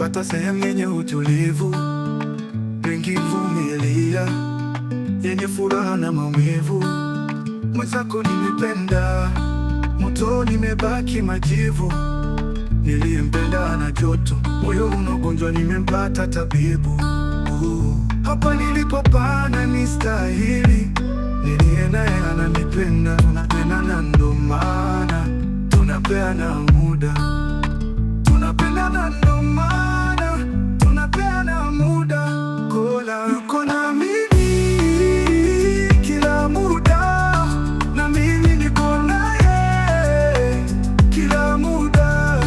Nimepata sehemu yenye utulivu, wengi vumilia, yenye furaha na maumivu. Mwenzako nimependa, moto nimebaki majivu. Niliyempenda na joto, moyo unagonjwa, nimempata tabibu. Hapa nilipopana ni stahili, niliye naye ananipenda. Tunapendana ndo maana tunapeana muda, tunapendana ndo maana tunapeana muda. Kola yuko na mimi kila muda, na mimi niko naye kila muda.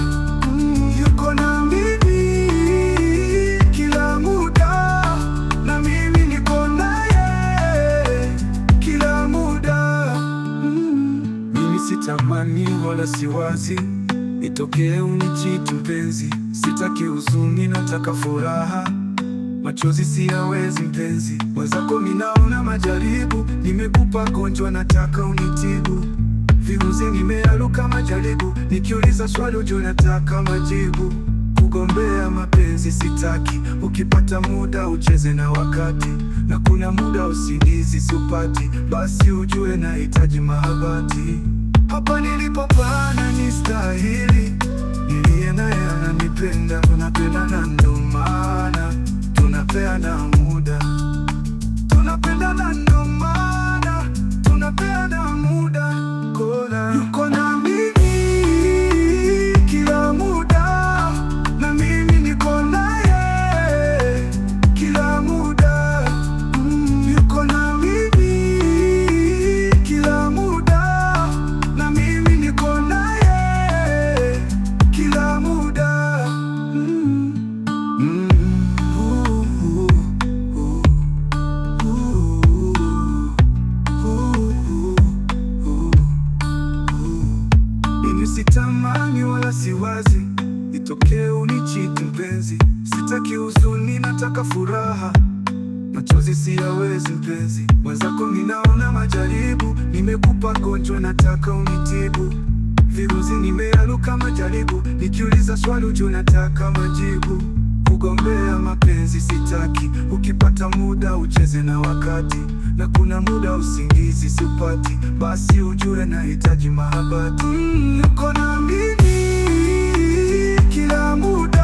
Yuko na mimi kila muda, na mimi niko naye kila muda. Mimi sitamani wala siwazi itokee unichiti mpenzi, sitaki huzuni, nataka furaha. Machozi siyawezi mpenzi, mwenzako ninaona majaribu. Nimekupa gonjwa, nataka unitibu. Virusi nimealuka majaribu, nikiuliza swali ujue nataka majibu. Kugombea mapenzi sitaki, ukipata muda ucheze na wakati, na kuna muda usingizi sipati, basi ujue nahitaji mahabati. Hapa nilipopana ni stahili, niliye naye ananipenda. Tunapendana ndo maana tunapeana muda, tunapendana ndo maana tunapeana muda. Kola yuko na mimi kila muda, na mimi niko naye kila muda. Yuko na mimi kila muda, na mimi niko naye kila muda. Mimi sitamani wala siwazi itokee unichiti mpenzi, sitaki huzuni, nataka furaha. Machozi siyawezi mpenzi, mwenzako ninaona majaribu. Nimekupa gonjwa, nataka unitibu. Virusi nimealuka majaribu, nikiuliza swali ujue nataka majibu. Kugombea mapenzi sitaki, ukipata muda ucheze na wakati, na kuna muda usingizi sipati, basi ujue nahitaji mahabati. Yuko na mimi kila muda.